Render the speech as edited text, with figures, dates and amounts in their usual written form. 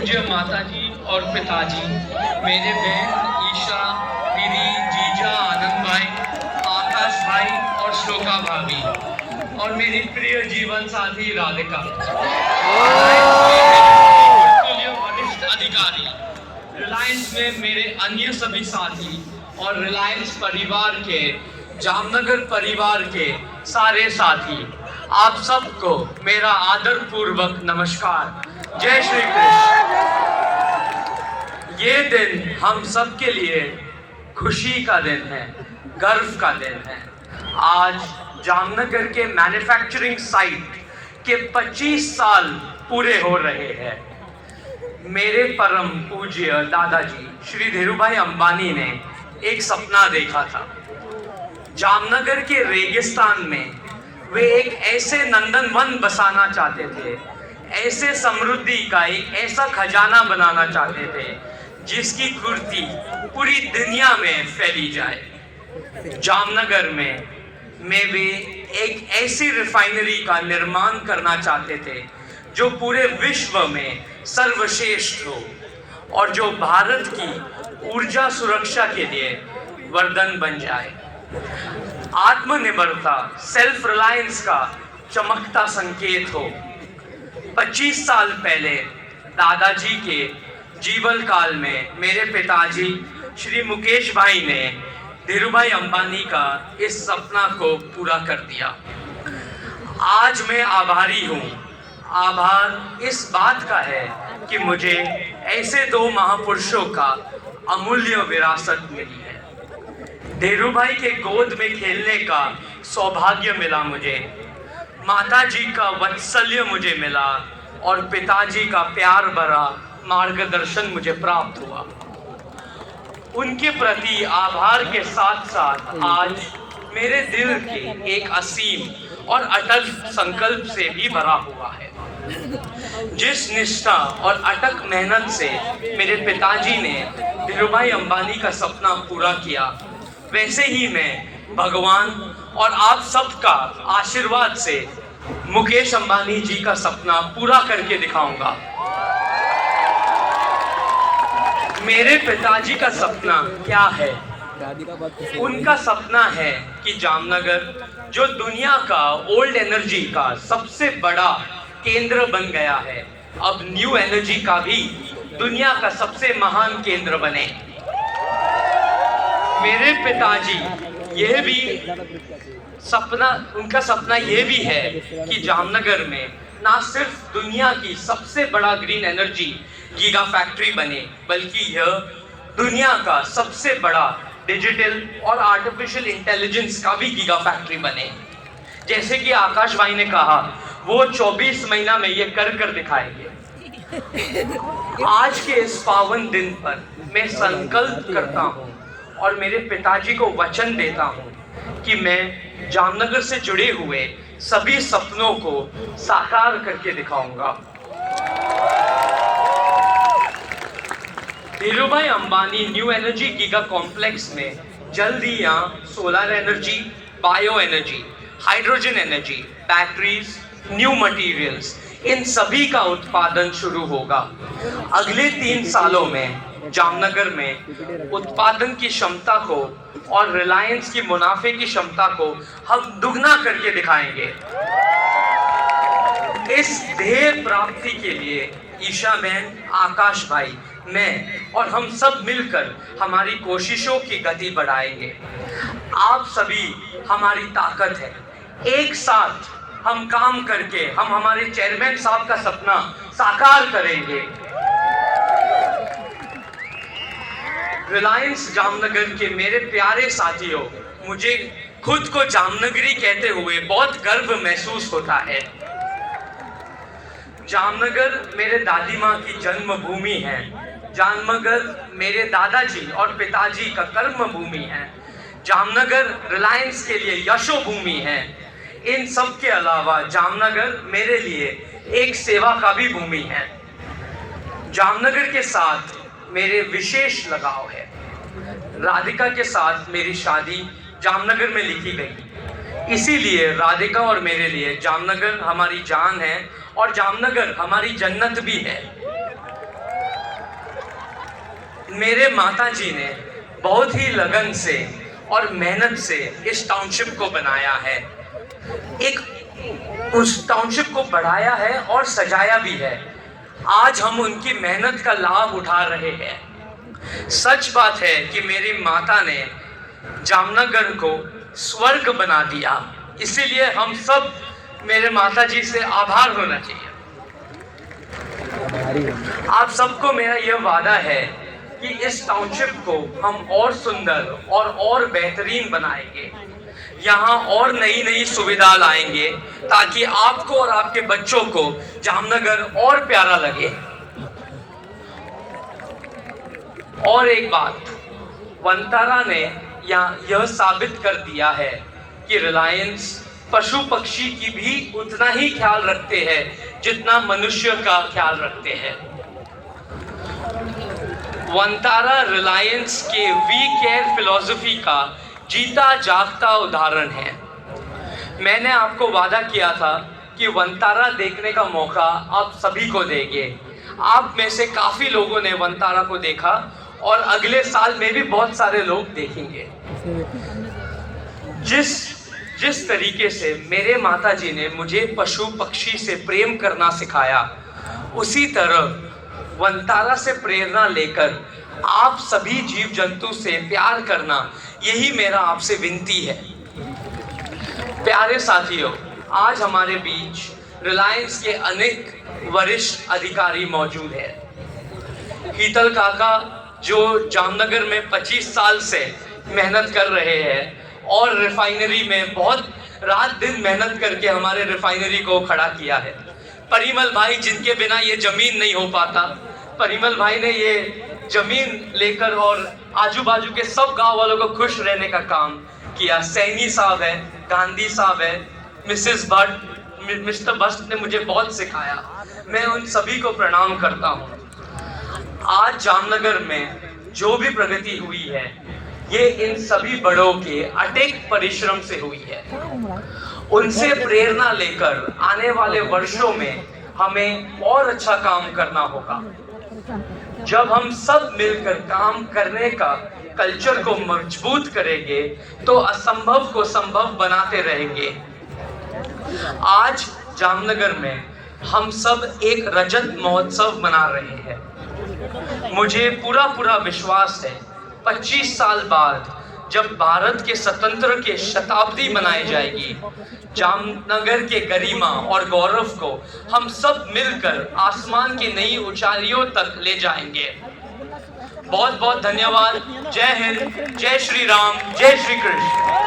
पूज्य माताजी और पिताजी, मेरे बहन ईशा दीदी, जीजा आनंद भाई, आकाश भाई और श्लोका भाभी, और मेरी प्रिय जीवन साथी राधिका, वरिष्ठ अधिकारी, रिलायंस में मेरे अन्य सभी साथी और रिलायंस परिवार के, जामनगर परिवार के सारे साथी, आप सबको मेरा आदर पूर्वक नमस्कार। जय श्री कृष्ण। ये दिन हम सब के लिए खुशी का दिन है, गर्व का दिन है। आज जामनगर के मैन्युफैक्चरिंग साइट के 25 साल पूरे हो रहे हैं। मेरे परम पूज्य दादाजी श्री धीरूभाई अंबानी ने एक सपना देखा था। जामनगर के रेगिस्तान में वे एक ऐसे नंदनवन बसाना चाहते थे, ऐसे समृद्धि का एक ऐसा खजाना बनाना चाहते थे जिसकी कुर्ती पूरी दुनिया में फैली जाए। जामनगर में वे एक ऐसी रिफाइनरी का निर्माण करना चाहते थे जो पूरे विश्व में सर्वश्रेष्ठ हो और जो भारत की ऊर्जा सुरक्षा के लिए वरदान बन जाए। आत्मनिर्भरता, सेल्फ रिलायंस का चमकता संकेत हो। 25 साल पहले दादाजी के जीवन काल में मेरे पिताजी श्री मुकेश भाई ने धीरूभाई अंबानी का इस सपना को पूरा कर दिया। आज मैं आभारी हूँ। आभार इस बात का है कि मुझे ऐसे दो महापुरुषों का अमूल्य विरासत मिली है। धीरूभाई के गोद में खेलने का सौभाग्य मिला मुझे, माताजी का वात्सल्य मुझे मिला और पिताजी का प्यार भरा मार्गदर्शन मुझे प्राप्त हुआ। उनके प्रति आभार के साथ साथ आज मेरे दिल के एक असीम और अटल संकल्प से भी भरा हुआ है। जिस निष्ठा और अटक मेहनत से मेरे पिताजी ने धीरूभाई अंबानी का सपना पूरा किया, वैसे ही मैं भगवान और आप सबका आशीर्वाद से मुकेश अंबानी जी का सपना पूरा करके दिखाऊंगा। मेरे पिताजी का सपना क्या है? उनका सपना है कि जामनगर, जो दुनिया का ओल्ड एनर्जी का सबसे बड़ा केंद्र बन गया है, अब न्यू एनर्जी का भी दुनिया का सबसे महान केंद्र बने। मेरे पिताजी यह भी सपना, उनका सपना यह भी है कि जामनगर में ना सिर्फ दुनिया की सबसे बड़ा ग्रीन एनर्जी गीगा फैक्ट्री बने, बल्कि यह दुनिया का सबसे बड़ा डिजिटल और आर्टिफिशियल इंटेलिजेंस का भी गीगा फैक्ट्री बने। जैसे कि आकाश भाई ने कहा, वो 24 महीना में ये कर दिखाएंगे। आज के इस पावन दिन पर मैं संकल्प करता हूँ और मेरे पिताजी को वचन देता हूँ कि मैं जामनगर से जुड़े हुए सभी सपनों को साकार करके दिखाऊंगा। Dhirubhai Ambani new energy giga complex में जल्द ही यहाँ solar energy, bio energy, hydrogen energy, batteries, new materials, इन सभी का उत्पादन शुरू होगा। अगले 3 सालों में जामनगर में उत्पादन की क्षमता को और रिलायंस की मुनाफे की क्षमता को हम दुगना करके दिखाएंगे। इस ध्येय प्राप्ति के लिए ईशा बहन, आकाश भाई, मैं और हम सब मिलकर हमारी कोशिशों की गति बढ़ाएंगे। आप सभी हमारी ताकत है। एक साथ हम काम करके हम हमारे चेयरमैन साहब का सपना साकार करेंगे। रिलायंस जामनगर के मेरे प्यारे साथियों, मुझे खुद को जामनगरी कहते हुए बहुत गर्व महसूस होता है। जामनगर मेरे दादी माँ की जन्मभूमि है। जामनगर मेरे दादाजी और पिताजी का कर्म भूमि है। जामनगर रिलायंस के लिए यशोभूमि है। इन सब के अलावा जामनगर मेरे लिए एक सेवा का भी भूमि है। जामनगर के साथ मेरे विशेष लगाव है। राधिका के साथ मेरी शादी जामनगर में लिखी गई, इसीलिए राधिका और मेरे लिए जामनगर हमारी जान है और जामनगर हमारी जन्नत भी है। मेरे माताजी ने बहुत ही लगन से और मेहनत से इस टाउनशिप को बनाया है, उस टाउनशिप को बढ़ाया है और सजाया भी है। आज हम उनकी मेहनत का लाभ उठा रहे हैं। सच बात है कि मेरी माता ने जामनगर को स्वर्ग बना दिया, इसीलिए हम सब मेरे माताजी से आभार होना चाहिए। आप सबको मेरा यह वादा है कि इस टाउनशिप को हम और सुंदर और बेहतरीन बनाएंगे। यहाँ और नई नई सुविधा लाएंगे ताकि आपको और आपके बच्चों को जामनगर और प्यारा लगे। और एक बात, वंतारा ने यह साबित कर दिया है कि रिलायंस पशु पक्षी की भी उतना ही ख्याल रखते हैं जितना मनुष्य का ख्याल रखते हैं। वंतारा रिलायंस के वी केयर फिलॉसफी का जीता जागता उदाहरण है। मैंने आपको वादा किया था कि वंतारा देखने का मौका आप सभी को देंगे। आप में से काफ़ी लोगों ने वंतारा को देखा और अगले साल में भी बहुत सारे लोग देखेंगे। जिस तरीके से मेरे माताजी ने मुझे पशु पक्षी से प्रेम करना सिखाया, उसी तरह वंतारा से प्रेरणा लेकर आप सभी जीव जंतु से प्यार करना, यही मेरा आपसे विनती है। प्यारे साथियों, आज हमारे बीच रिलायंस के अनेक वरिष्ठ अधिकारी मौजूद हैं। हीतल काका जो जामनगर में 25 साल से मेहनत कर रहे हैं और रिफाइनरी में बहुत रात दिन मेहनत करके हमारे रिफाइनरी को खड़ा किया है। परिमल भाई, जिनके बिना ये जमीन नहीं हो पाता, परिमल भाई ने ये जमीन लेकर और आजू बाजू के सब गांव वालों को खुश रहने का काम किया। सैनी साहब है, गांधी साहब है, मिसेस भट्ट, मिस्टर भट्ट ने मुझे बहुत सिखाया। मैं उन सभी को प्रणाम करता हूँ। आज जामनगर में जो भी प्रगति हुई है, ये इन सभी बड़ों के अटूट परिश्रम से हुई है। उनसे प्रेरणा लेकर आने वाले वर्षों में हमें और अच्छा काम करना होगा। जब हम सब मिलकर काम करने का कल्चर को मजबूत करेंगे तो असंभव को संभव बनाते रहेंगे। आज जामनगर में हम सब एक रजत महोत्सव मना रहे हैं। मुझे पूरा विश्वास है 25 साल बाद जब भारत के स्वतंत्र के शताब्दी मनाई जाएगी, जामनगर के गरिमा और गौरव को हम सब मिलकर आसमान की नई ऊंचाइयों तक ले जाएंगे। बहुत बहुत धन्यवाद। जय हिंद, जय श्री राम, जय श्री कृष्ण।